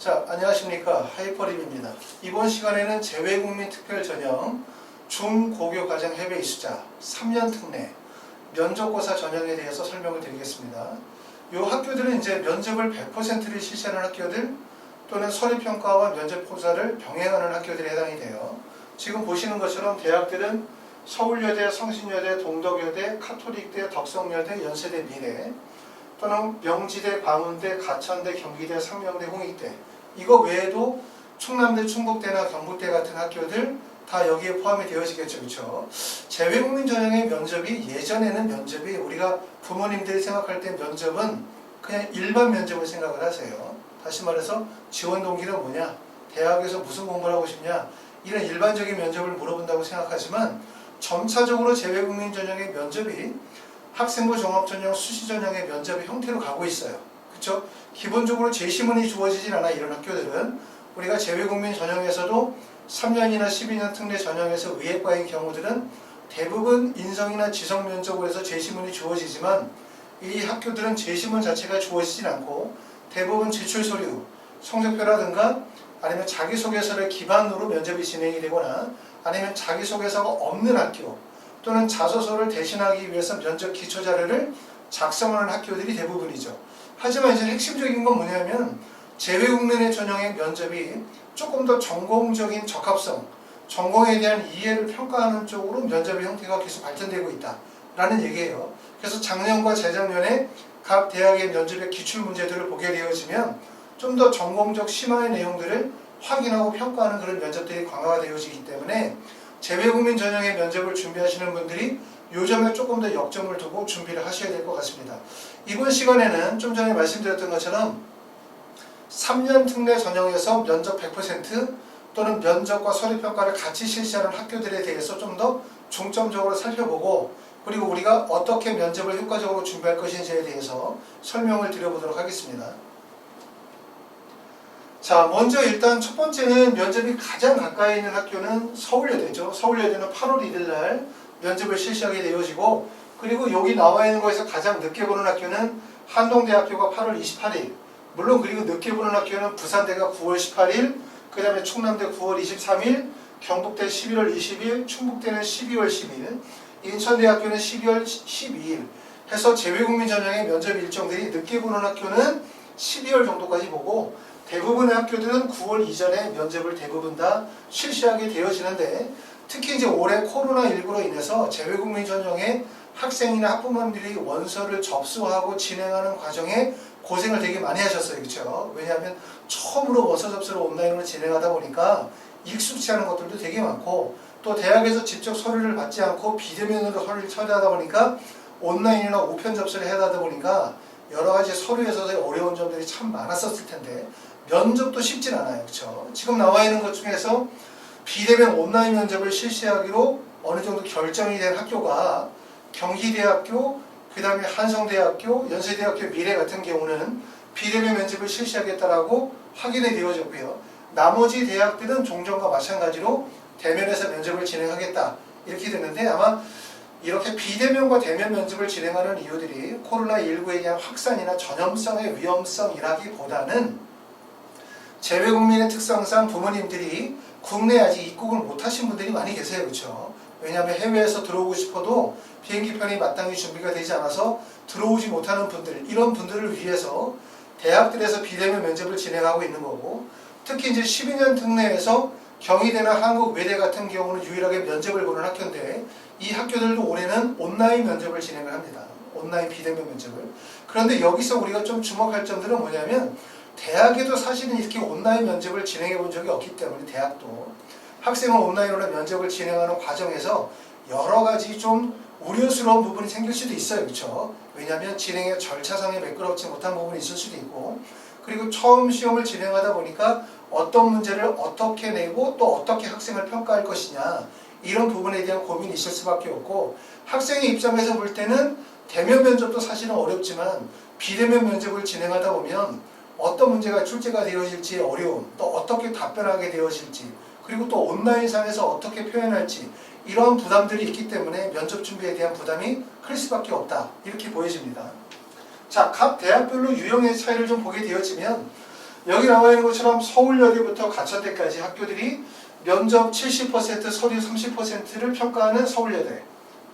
자, 안녕하십니까. 하이퍼립입니다. 이번 시간에는 재외국민 특별 전형 중고교 과정 해외 이수자 3년 특례 면접고사 전형에 대해서 설명을 드리겠습니다. 이 학교들은 이제 면접을 100%를 실시하는 학교들 또는 서류평가와 면접고사를 병행하는 학교들에 해당이 돼요. 지금 보시는 것처럼 대학들은 서울여대, 성신여대, 동덕여대, 카톨릭대, 덕성여대, 연세대, 미래 또는 명지대, 광운대, 가천대, 경기대, 상명대, 홍익대 이거 외에도 충남대, 충북대나 경북대 같은 학교들 다 여기에 포함이 되어지겠죠. 그렇죠? 재외국민 전형의 면접이 예전에는 면접이 우리가 부모님들이 생각할 때 면접은 그냥 일반 면접을 생각을 하세요. 다시 말해서 지원 동기는 뭐냐? 대학에서 무슨 공부를 하고 싶냐? 이런 일반적인 면접을 물어본다고 생각하지만 점차적으로 재외국민 전형의 면접이 학생부 종합전형, 수시전형의 면접의 형태로 가고 있어요. 그렇죠? 기본적으로 제시문이 주어지진 않아. 이런 학교들은 우리가 재외국민 전형에서도 3년이나 12년 특례 전형에서 의예과인 경우들은 대부분 인성이나 지성 면접으로 해서 제시문이 주어지지만 이 학교들은 제시문 자체가 주어지진 않고 대부분 제출 서류, 성적표라든가 아니면 자기소개서를 기반으로 면접이 진행이 되거나 아니면 자기소개서가 없는 학교 또는 자소서를 대신하기 위해서 면접 기초자료를 작성하는 학교들이 대부분이죠. 하지만 이제 핵심적인 건 뭐냐면 재외국민의 전형의 면접이 조금 더 전공적인 적합성, 전공에 대한 이해를 평가하는 쪽으로 면접의 형태가 계속 발전되고 있다라는 얘기예요. 그래서 작년과 재작년에 각 대학의 면접의 기출문제들을 보게 되어지면 좀 더 전공적 심화의 내용들을 확인하고 평가하는 그런 면접들이 강화가 되어지기 때문에 재외국민 전형의 면접을 준비하시는 분들이 요 점에 조금 더 역점을 두고 준비를 하셔야 될 것 같습니다. 이번 시간에는 좀 전에 말씀드렸던 것처럼 3년 특례 전형에서 면접 100% 또는 면접과 서류평가를 같이 실시하는 학교들에 대해서 좀 더 중점적으로 살펴보고 그리고 우리가 어떻게 면접을 효과적으로 준비할 것인지에 대해서 설명을 드려보도록 하겠습니다. 자, 먼저 일단 첫 번째는 면접이 가장 가까이 있는 학교는 서울여대죠. 서울여대는 8월 1일 날 면접을 실시하게 되어지고 그리고 여기 나와 있는 거에서 가장 늦게 보는 학교는 한동대학교가 8월 28일 물론 그리고 늦게 보는 학교는 부산대가 9월 18일 그 다음에 충남대 9월 23일 경북대 11월 20일 충북대는 12월 10일 인천대학교는 12월 12일 해서 재외국민 전형의 면접 일정들이 늦게 보는 학교는 12월 정도까지 보고 대부분의 학교들은 9월 이전에 면접을 대부분 다 실시하게 되어지는데 특히 이제 올해 코로나19로 인해서 재외국민 전형의 학생이나 학부모님들이 원서를 접수하고 진행하는 과정에 고생을 되게 많이 하셨어요. 그렇죠? 왜냐하면 처음으로 원서 접수를 온라인으로 진행하다 보니까 익숙치 않은 것들도 되게 많고 또 대학에서 직접 서류를 받지 않고 비대면으로 서류를 처리하다 보니까 온라인이나 우편 접수를 해야 하다 보니까 여러 가지 서류에서의 어려운 점들이 참 많았었을 텐데 면접도 쉽진 않아요. 그렇죠? 지금 나와 있는 것 중에서 비대면 온라인 면접을 실시하기로 어느 정도 결정이 된 학교가 경희대학교, 그 다음에 한성대학교, 연세대학교 미래 같은 경우는 비대면 면접을 실시하겠다라고 확인이 되어졌고요. 나머지 대학들은 종전과 마찬가지로 대면에서 면접을 진행하겠다 이렇게 됐는데 아마 이렇게 비대면과 대면 면접을 진행하는 이유들이 코로나19에 대한 확산이나 전염성의 위험성이라기보다는 재외국민의 특성상 부모님들이 국내에 아직 입국을 못하신 분들이 많이 계세요. 그렇죠? 왜냐하면 해외에서 들어오고 싶어도 비행기편이 마땅히 준비가 되지 않아서 들어오지 못하는 분들 이런 분들을 위해서 대학들에서 비대면 면접을 진행하고 있는 거고 특히 이제 12년 특례에서 경희대나 한국외대 같은 경우는 유일하게 면접을 보는 학교인데 이 학교들도 올해는 온라인 면접을 진행을 합니다. 온라인 비대면 면접을. 그런데 여기서 우리가 좀 주목할 점들은 뭐냐면 대학에도 사실은 이렇게 온라인 면접을 진행해 본 적이 없기 때문에 대학도 학생을 온라인으로 면접을 진행하는 과정에서 여러 가지 좀 우려스러운 부분이 생길 수도 있어요. 그렇죠? 왜냐하면 진행의 절차상에 매끄럽지 못한 부분이 있을 수도 있고 그리고 처음 시험을 진행하다 보니까 어떤 문제를 어떻게 내고 또 어떻게 학생을 평가할 것이냐 이런 부분에 대한 고민이 있을 수밖에 없고 학생의 입장에서 볼 때는 대면 면접도 사실은 어렵지만 비대면 면접을 진행하다 보면 어떤 문제가 출제가 되어질지의 어려움 또 어떻게 답변하게 되어질지 그리고 또 온라인상에서 어떻게 표현할지 이런 부담들이 있기 때문에 면접 준비에 대한 부담이 클 수밖에 없다 이렇게 보여집니다. 자, 각 대학별로 유형의 차이를 좀 보게 되어지면 여기 나와 있는 것처럼 서울여대부터 가천대까지 학교들이 면접 70%, 서류 30%를 평가하는 서울여대,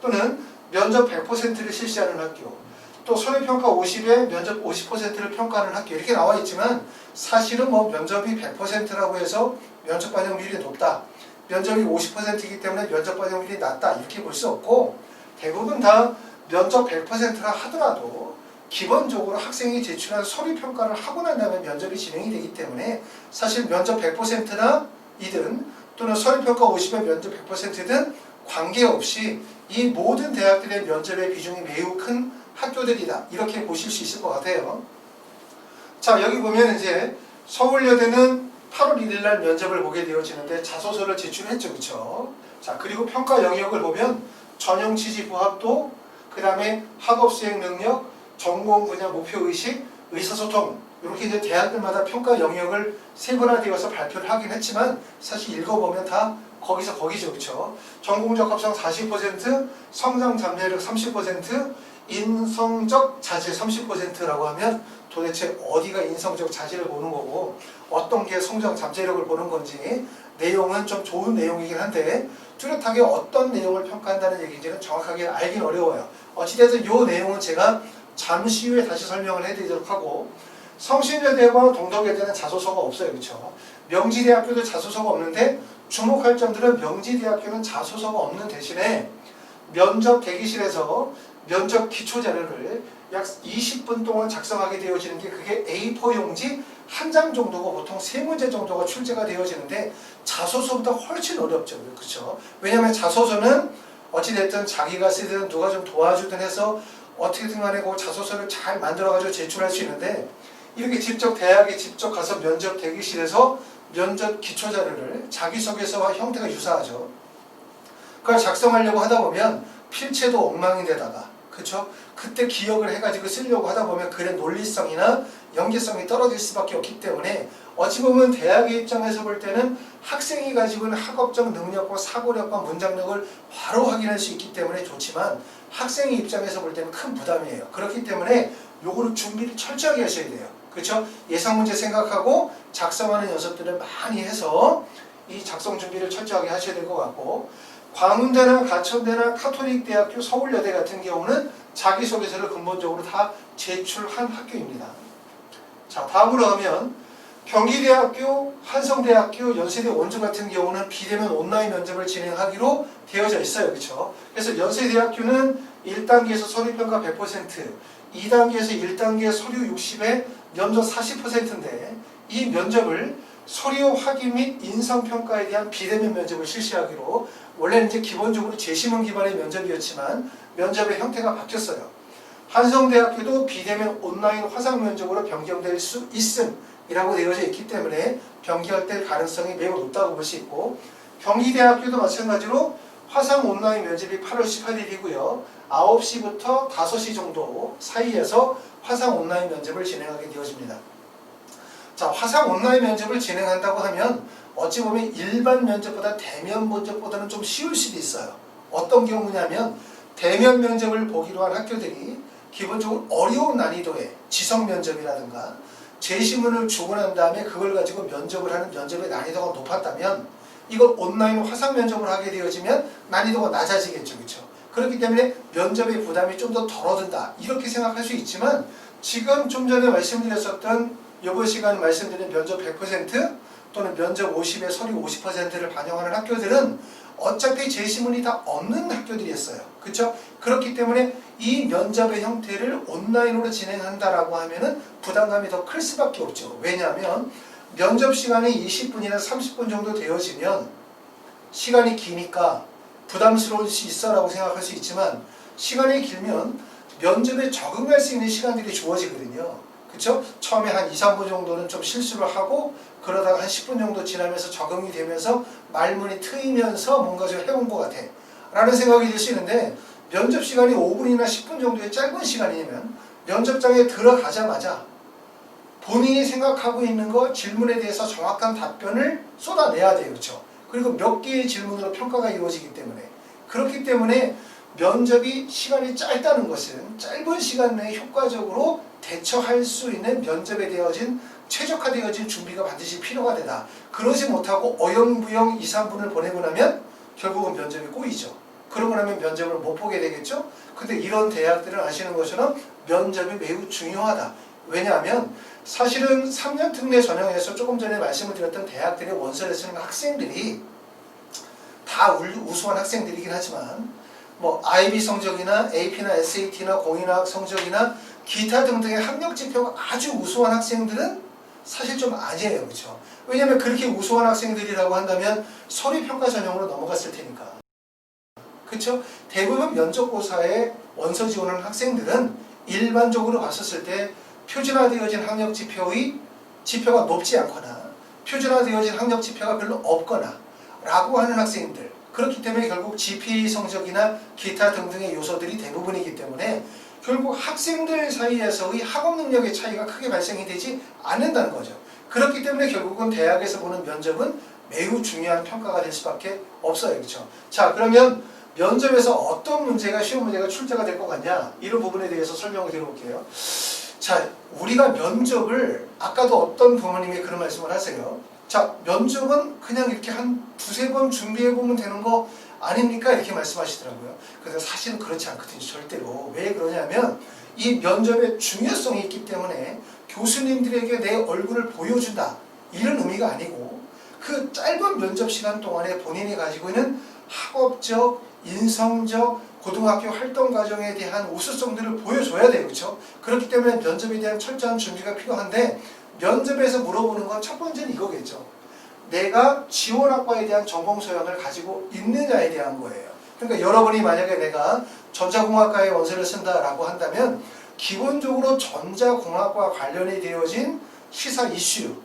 또는 면접 100%를 실시하는 학교, 또 서류평가 50에 면접 50%를 평가하는 학교, 이렇게 나와 있지만 사실은 뭐 면접이 100%라고 해서 면접 반영률이 높다, 면접이 50%이기 때문에 면접 반영률이 낮다, 이렇게 볼 수 없고, 대부분 다 면접 100%라 하더라도 기본적으로 학생이 제출한 서류평가를 하고 난 다음에 면접이 진행이 되기 때문에 사실 면접 100%나 이든 또는 서류평가 50에 면접 100%든 관계없이 이 모든 대학들의 면접의 비중이 매우 큰 학교들이다, 이렇게 보실 수 있을 것 같아요. 자, 여기 보면 이제 서울여대는 8월 1일 날 면접을 보게 되어지는데 자소서를 제출했죠, 그렇죠? 자, 그리고 평가 영역을 보면 전형 취지 부합도, 그 다음에 학업 수행 능력, 전공 분야 목표 의식, 의사소통, 이렇게 이제 대학들마다 평가 영역을 세분화되어서 발표를 하긴 했지만 사실 읽어보면 다 거기서 거기죠, 그렇죠? 전공적 합성 40%, 성장 잠재력 30%, 인성적 자질 30%라고 하면 도대체 어디가 인성적 자질을 보는 거고 어떤 게 성장 잠재력을 보는 건지 내용은 좀 좋은 내용이긴 한데 뚜렷하게 어떤 내용을 평가한다는 얘기인지는 정확하게 알긴 어려워요. 어찌됐든 이 내용은 제가 잠시 후에 다시 설명을 해드리도록 하고, 성신여대와 동덕여대는 자소서가 없어요, 그렇죠? 명지대학교도 자소서가 없는데 주목할 점들은 명지대학교는 자소서가 없는 대신에 면접 대기실에서 면접 기초자료를 약 20분 동안 작성하게 되어지는 게 그게 A4 용지 한 장 정도고 보통 3문제 정도가 출제가 되어지는데 자소서보다 훨씬 어렵죠, 그렇죠? 왜냐하면 자소서는 어찌됐든 자기가 쓰든 누가 좀 도와주든 해서 어떻게든 간에 그 자소서를 잘 만들어가지고 제출할 수 있는데 이렇게 직접 대학에 직접 가서 면접 대기실에서 면접 기초자료를 자기소개서와 형태가 유사하죠. 그걸 작성하려고 하다 보면 필체도 엉망인데다가, 그쵸? 그때 기억을 해가지고 쓰려고 하다 보면 글의 논리성이나 연계성이 떨어질 수밖에 없기 때문에 어찌 보면 대학의 입장에서 볼 때는 학생이 가지고 있는 학업적 능력과 사고력과 문장력을 바로 확인할 수 있기 때문에 좋지만 학생의 입장에서 볼 때는 큰 부담이에요. 그렇기 때문에 요거를 준비를 철저하게 하셔야 돼요. 그렇죠? 예상 문제 생각하고 작성하는 연습들을 많이 해서 이 작성 준비를 철저하게 하셔야 될 것 같고, 광운대나 가천대나 카톨릭대학교, 서울여대 같은 경우는 자기소개서를 근본적으로 다 제출한 학교입니다. 자, 다음으로 하면 경기대학교, 한성대학교, 연세대 원주 같은 경우는 비대면 온라인 면접을 진행하기로 되어져 있어요. 그렇죠? 그래서 연세대학교는 1단계에서 서류평가 100%, 2단계에서 1단계 서류 60에 면접 40%인데 이 면접을 서류 확인 및 인성평가에 대한 비대면 면접을 실시하기로, 원래는 이제 기본적으로 제시문 기반의 면접이었지만 면접의 형태가 바뀌었어요. 한성대학교도 비대면 온라인 화상 면접으로 변경될 수 있음이라고 되어져 있기 때문에 변경될 가능성이 매우 높다고 볼 수 있고, 경기대학교도 마찬가지로 화상 온라인 면접이 8월 18일이고요. 9시부터 5시 정도 사이에서 화상 온라인 면접을 진행하게 되어집니다. 자, 화상 온라인 면접을 진행한다고 하면 어찌 보면 일반 면접보다 대면 면접보다는 좀 쉬울 수도 있어요. 어떤 경우냐면 대면 면접을 보기로 한 학교들이 기본적으로 어려운 난이도의 지성 면접이라든가 제시문을 주고 난 다음에 그걸 가지고 면접을 하는 면접의 난이도가 높았다면 이걸 온라인 화상 면접을 하게 되어지면 난이도가 낮아지겠죠, 그렇죠? 그렇기 때문에 면접의 부담이 좀 더 덜어든다, 이렇게 생각할 수 있지만 지금 좀 전에 말씀드렸었던 이번 시간에 말씀드린 면접 100% 또는 면접 50에 서류 50%를 반영하는 학교들은 어차피 제시문이 다 없는 학교들이었어요. 그렇죠? 그렇기 때문에 이 면접의 형태를 온라인으로 진행한다라고 하면은 부담감이 더 클 수밖에 없죠. 왜냐하면 면접 시간이 20분이나 30분 정도 되어지면 시간이 기니까 부담스러울 수 있어라고 생각할 수 있지만 시간이 길면 면접에 적응할 수 있는 시간들이 주어지거든요. 그쵸? 처음에 한 2, 3분 정도는 좀 실수를 하고 그러다가 한 10분 정도 지나면서 적응이 되면서 말문이 트이면서 뭔가 좀 해본 것 같아 라는 생각이 들 수 있는데, 면접 시간이 5분이나 10분 정도의 짧은 시간이면 면접장에 들어가자마자 본인이 생각하고 있는 거 질문에 대해서 정확한 답변을 쏟아내야 돼요. 그렇죠? 그리고 몇 개의 질문으로 평가가 이루어지기 때문에, 그렇기 때문에 면접이 시간이 짧다는 것은 짧은 시간 내에 효과적으로 대처할 수 있는 면접에 되어진 최적화되어진 준비가 반드시 필요가 되다. 그러지 못하고 어영부영 2, 3분을 보내고 나면 결국은 면접이 꼬이죠. 그러고 나면 면접을 못 보게 되겠죠. 근데 이런 대학들은 아시는 것처럼 면접이 매우 중요하다. 왜냐하면 사실은 3년 특례 전형에서 조금 전에 말씀을 드렸던 대학들의 원서를 쓰는 학생들이 다 우수한 학생들이긴 하지만 뭐 IB 성적이나 AP나 SAT나 공인학 성적이나 기타 등등의 학력 지표가 아주 우수한 학생들은 사실 좀 아니에요. 그렇죠? 왜냐하면 그렇게 우수한 학생들이라고 한다면 서류평가 전형으로 넘어갔을 테니까. 그렇죠? 대부분 면접고사에 원서 지원하는 학생들은 일반적으로 봤었을 때 표준화되어진 학력 지표가 높지 않거나 표준화되어진 학력 지표가 별로 없거나 라고 하는 학생들, 그렇기 때문에 결국 GPA 성적이나 기타 등등의 요소들이 대부분이기 때문에 결국 학생들 사이에서의 학업 능력의 차이가 크게 발생이 되지 않는다는 거죠. 그렇기 때문에 결국은 대학에서 보는 면접은 매우 중요한 평가가 될 수밖에 없어요. 그렇죠? 자, 그러면 면접에서 어떤 문제가 시험 문제가 출제가 될 것 같냐, 이런 부분에 대해서 설명을 드려볼게요. 자, 우리가 면접을 아까도 어떤 부모님이 그런 말씀을 하세요. 자, 면접은 그냥 이렇게 한 두세 번 준비해보면 되는 거 아닙니까? 이렇게 말씀하시더라고요. 그래서 사실은 그렇지 않거든요. 절대로. 왜 그러냐면 이 면접의 중요성이 있기 때문에 교수님들에게 내 얼굴을 보여준다, 이런 의미가 아니고 그 짧은 면접 시간 동안에 본인이 가지고 있는 학업적, 인성적, 고등학교 활동 과정에 대한 우수성들을 보여줘야 돼요. 그렇죠? 그렇기 때문에 면접에 대한 철저한 준비가 필요한데, 면접에서 물어보는 건 첫 번째는 이거겠죠. 내가 지원학과에 대한 전공 소양을 가지고 있느냐에 대한 거예요. 그러니까 여러분이 만약에 내가 전자공학과에 원서를 쓴다라고 한다면 기본적으로 전자공학과 관련이 되어진 시사 이슈,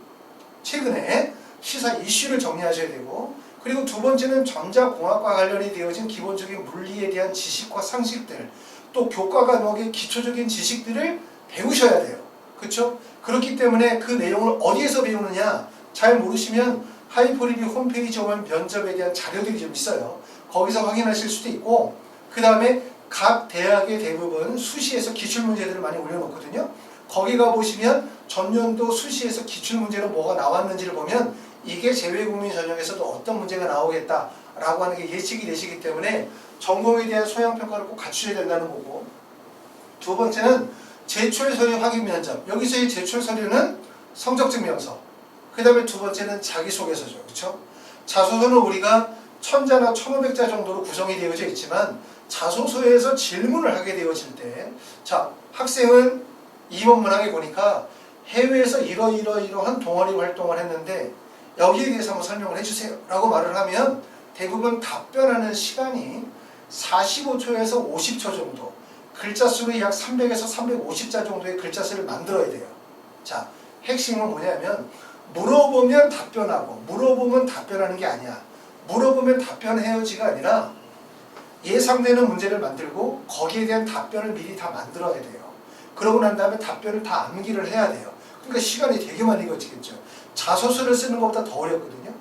최근에 시사 이슈를 정리하셔야 되고, 그리고 두 번째는 전자공학과 관련이 되어진 기본적인 물리에 대한 지식과 상식들, 또 교과 과목의 기초적인 지식들을 배우셔야 돼요. 그렇죠? 그렇기 때문에 그 내용을 어디에서 배우느냐, 잘 모르시면 하이포리비 홈페이지에 오면 면접에 대한 자료들이 좀 있어요. 거기서 확인하실 수도 있고, 그 다음에 각 대학의 대부분 수시에서 기출문제들을 많이 올려놓거든요. 거기 가보시면 전년도 수시에서 기출문제로 뭐가 나왔는지를 보면 이게 재외국민 전형에서도 어떤 문제가 나오겠다라고 하는 게 예측이 되시기 때문에 전공에 대한 소양평가를 꼭 갖추셔야 된다는 거고, 두 번째는 제출 서류 확인 면접. 여기서의 제출 서류는 성적증명서, 그 다음에 두 번째는 자기소개서죠. 그렇죠? 자소서는 우리가 1000자나 1500자 정도로 구성이 되어져 있지만 자소서에서 질문을 하게 되어질 때, 자, 학생은 2번 문항에 보니까 해외에서 이러한 동아리 활동을 했는데 여기에 대해서 한번 설명을 해주세요 라고 말을 하면 대부분 답변하는 시간이 45초에서 50초 정도, 글자 수를 약 300에서 350자 정도의 글자 수를 만들어야 돼요. 자, 핵심은 뭐냐면 물어보면 답변하고 물어보면 답변하는 게 아니야. 물어보면 답변해야지가 아니라 예상되는 문제를 만들고 거기에 대한 답변을 미리 다 만들어야 돼요. 그러고 난 다음에 답변을 다 암기를 해야 돼요. 그러니까 시간이 되게 많이 걸리겠죠. 자소서를 쓰는 것보다 더 어렵거든요.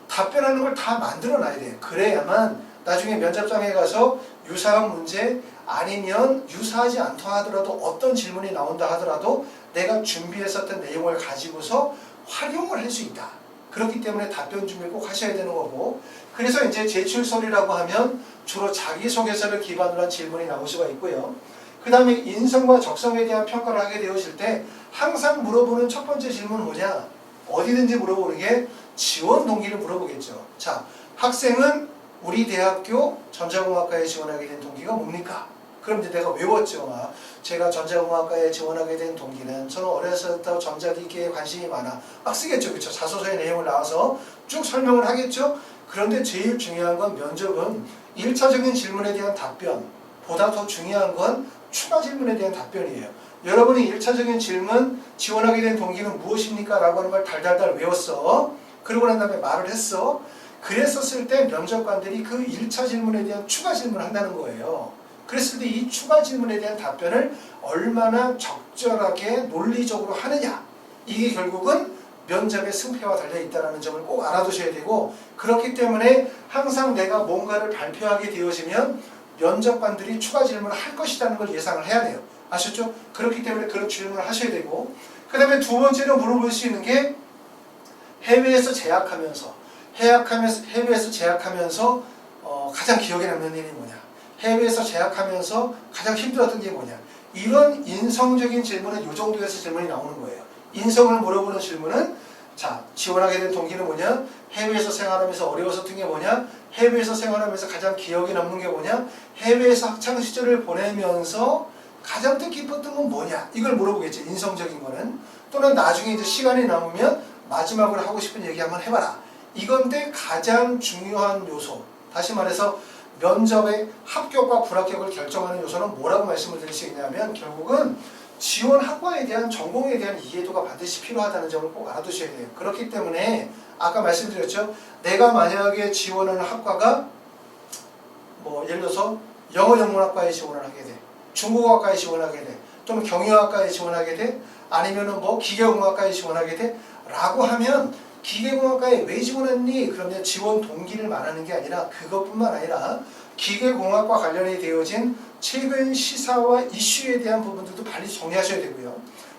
답변하는 걸 다 만들어 놔야 돼요. 그래야만 나중에 면접장에 가서 유사한 문제 아니면 유사하지 않다 하더라도 어떤 질문이 나온다 하더라도 내가 준비했었던 내용을 가지고서 활용을 할 수 있다. 그렇기 때문에 답변 준비를 꼭 하셔야 되는 거고, 그래서 이제 제출서류라고 하면 주로 자기소개서를 기반으로 한 질문이 나올 수가 있고요. 그 다음에 인성과 적성에 대한 평가를 하게 되어질 때 항상 물어보는 첫 번째 질문은 뭐냐? 어디든지 물어보는 게 지원 동기를 물어보겠죠. 자, 학생은 우리 대학교 전자공학과에 지원하게 된 동기가 뭡니까? 그럼 이제 내가 외웠죠. 제가 전자공학과에 지원하게 된 동기는 저는 어렸을 때 전자기기에 관심이 많아. 막 쓰겠죠. 그렇죠? 자소서의 내용을 나와서 쭉 설명을 하겠죠. 그런데 제일 중요한 건 면접은 1차적인 질문에 대한 답변보다 더 중요한 건 추가 질문에 대한 답변이에요. 여러분이 1차적인 질문, 지원하게 된 동기는 무엇입니까? 라고 하는 걸 달달달 외웠어. 그러고 난 다음에 말을 했어. 그랬었을 때 면접관들이 그 1차 질문에 대한 추가 질문을 한다는 거예요. 그랬을 때 이 추가 질문에 대한 답변을 얼마나 적절하게 논리적으로 하느냐, 이게 결국은 면접의 승패와 달려있다는 점을 꼭 알아두셔야 되고, 그렇기 때문에 항상 내가 뭔가를 발표하게 되어지면 면접관들이 추가 질문을 할 것이라는 걸 예상을 해야 돼요. 아셨죠? 그렇기 때문에 그런 질문을 하셔야 되고, 그 다음에 두 번째로 물어볼 수 있는 게 해외에서 재학하면서 가장 기억에 남는 일이 뭐냐? 해외에서 재학하면서 가장 힘들었던 게 뭐냐? 이런 인성적인 질문은 이 정도에서 질문이 나오는 거예요. 인성을 물어보는 질문은 자, 지원하게 된 동기는 뭐냐? 해외에서 생활하면서 어려웠었던 게 뭐냐? 해외에서 생활하면서 가장 기억에 남는 게 뭐냐? 해외에서 학창 시절을 보내면서 가장 뜻깊었던 건 뭐냐? 이걸 물어보겠죠. 인성적인 거는. 또는 나중에 이제 시간이 남으면 마지막으로 하고 싶은 얘기 한번 해봐라. 이건데 가장 중요한 요소. 다시 말해서 면접의 합격과 불합격을 결정하는 요소는 뭐라고 말씀을 드릴 수 있냐면 결국은 지원 학과에 대한 전공에 대한 이해도가 반드시 필요하다는 점을 꼭 알아두셔야 돼요. 그렇기 때문에 아까 말씀드렸죠. 내가 만약에 지원하는 학과가 뭐 예를 들어서 영어영문학과에 지원을 하게 돼. 중국어학과에 지원하게 돼. 또는 경영학과에 지원하게 돼. 아니면은 뭐 기계공학과에 지원하게 돼. 라고 하면 기계공학과에 왜 지원했니? 그러면 지원 동기를 말하는 게 아니라 그것뿐만 아니라 기계공학과 관련이 되어진 최근 시사와 이슈에 대한 부분들도 반드시 정리하셔야 되고요.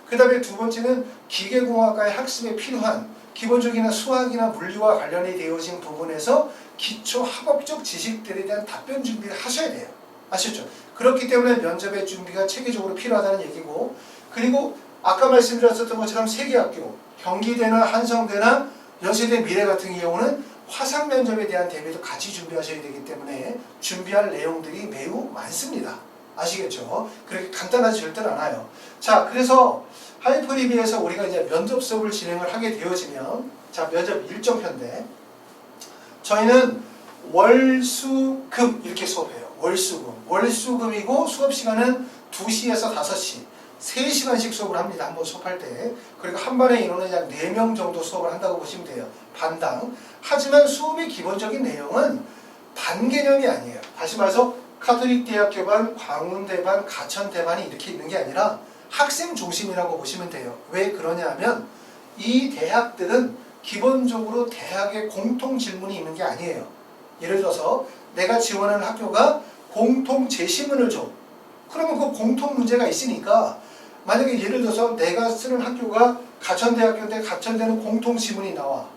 그 다음에 두 번째는 기계공학과의 학습에 필요한 기본적인 수학이나 물리와 관련이 되어진 부분에서 기초 학업적 지식들에 대한 답변 준비를 하셔야 돼요. 아시죠? 그렇기 때문에 면접의 준비가 체계적으로 필요하다는 얘기고, 그리고 아까 말씀드렸었던 것처럼 세 개 학교, 경기대나 한성대나 연세대 미래 같은 경우는 화상 면접에 대한 대비도 같이 준비하셔야 되기 때문에 준비할 내용들이 매우 많습니다. 아시겠죠? 그렇게 간단하지 절대로 않아요. 자, 그래서 하이퍼리비에서 우리가 이제 면접 수업을 진행을 하게 되어지면, 자, 면접 일정편인데 저희는 월, 수, 금 이렇게 수업해요. 월수금이고 수업 시간은 2시에서 5시 3시간씩 수업을 합니다. 한번 수업할 때. 그리고 한 반의 인원은 약 4명 정도 수업을 한다고 보시면 돼요. 반당. 하지만 수업의 기본적인 내용은 반 개념이 아니에요. 다시 말해서 카톨릭대학교 반, 광운대 반, 가천대 반이 이렇게 있는 게 아니라 학생 중심이라고 보시면 돼요. 왜 그러냐 하면 이 대학들은 기본적으로 대학의 공통 질문이 있는 게 아니에요. 예를 들어서 내가 지원하는 학교가 공통 제시문을 줘. 그러면 그 공통 문제가 있으니까 만약에 예를 들어서 내가 쓰는 학교가 가천대학교인데 가천대는 공통 지문이 나와.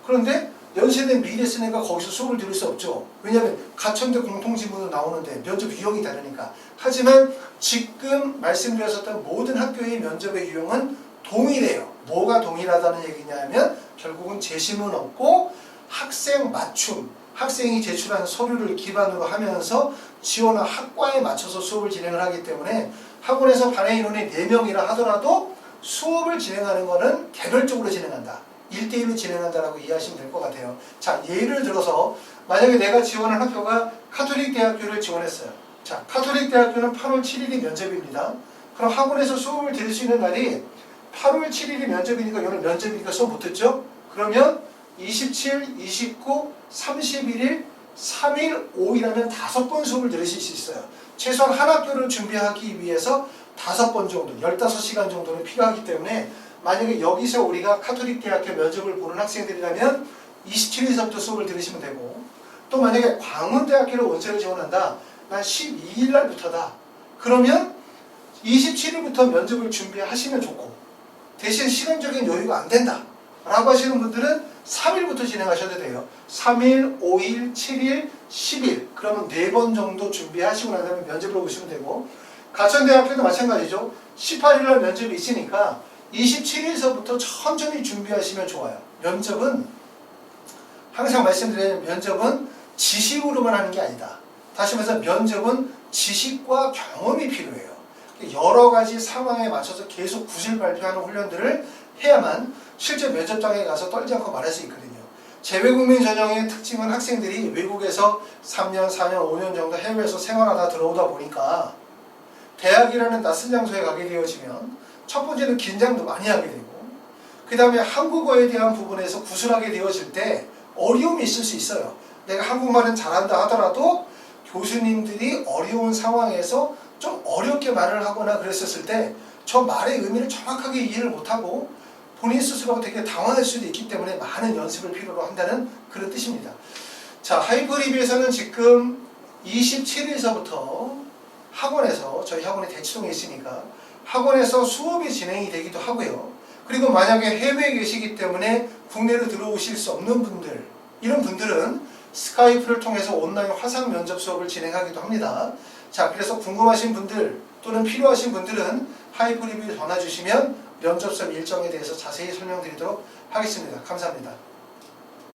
그런데 연세대 미래 쓰는 애가 거기서 수업을 들을 수 없죠. 왜냐하면 가천대 공통 지문은 나오는데 면접 유형이 다르니까. 하지만 지금 말씀드렸었던 모든 학교의 면접의 유형은 동일해요. 뭐가 동일하다는 얘기냐면 결국은 제시문 없고 학생 맞춤, 학생이 제출한 서류를 기반으로 하면서 지원한 학과에 맞춰서 수업을 진행을 하기 때문에 학원에서 반의 인원이 4명이라 하더라도 수업을 진행하는 것은 개별적으로 진행한다. 1대1로 진행한다라고 이해하시면 될 것 같아요. 자, 예를 들어서 만약에 내가 지원한 학교가 카톨릭대학교를 지원했어요. 자, 카톨릭대학교는 8월 7일이 면접입니다. 그럼 학원에서 수업을 들을 수 있는 날이 8월 7일이 면접이니까 오늘 면접이니까 수업 못 듣죠? 그러면 27, 29, 31일, 3일, 5일 하면 5번 수업을 들으실 수 있어요. 최소한 한 학교를 준비하기 위해서 5번 정도, 15시간 정도는 필요하기 때문에 만약에 여기서 우리가 카톨릭대학교 면접을 보는 학생들이라면 27일서부터 수업을 들으시면 되고, 또 만약에 광운대학교를 원서를 지원한다. 난 12일 날부터다. 그러면 27일부터 면접을 준비하시면 좋고, 대신 시간적인 여유가 안 된다 라고 하시는 분들은 3일부터 진행하셔도 돼요. 3일, 5일, 7일, 10일 그러면 4번 정도 준비하시고 나면 면접을 오시면 되고, 가천대학교도 마찬가지죠. 18일날 면접이 있으니까 27일서부터 천천히 준비하시면 좋아요. 면접은 항상 말씀드리는 면접은 지식으로만 하는 게 아니다. 다시 말해서 면접은 지식과 경험이 필요해요. 여러 가지 상황에 맞춰서 계속 구실 발표하는 훈련들을 해야만 실제 면접장에 가서 떨지 않고 말할 수 있거든요. 재외국민 전형의 특징은 학생들이 외국에서 3년, 4년, 5년 정도 해외에서 생활하다 들어오다 보니까 대학이라는 낯선 장소에 가게 되어지면 첫 번째는 긴장도 많이 하게 되고, 그 다음에 한국어에 대한 부분에서 구술하게 되어질 때 어려움이 있을 수 있어요. 내가 한국말은 잘한다 하더라도 교수님들이 어려운 상황에서 좀 어렵게 말을 하거나 그랬었을 때 저 말의 의미를 정확하게 이해를 못하고 본인 스스로가 되게 당황할 수도 있기 때문에 많은 연습을 필요로 한다는 그런 뜻입니다. 자, 하이퍼리뷰에서는 지금 27일서부터 학원에서, 저희 학원이 대치동에 있으니까 학원에서 수업이 진행이 되기도 하고요. 그리고 만약에 해외에 계시기 때문에 국내로 들어오실 수 없는 분들, 이런 분들은 스카이프를 통해서 온라인 화상 면접 수업을 진행하기도 합니다. 자, 그래서 궁금하신 분들 또는 필요하신 분들은 하이프 리뷰에 전화 주시면 면접 수업 일정에 대해서 자세히 설명드리도록 하겠습니다. 감사합니다.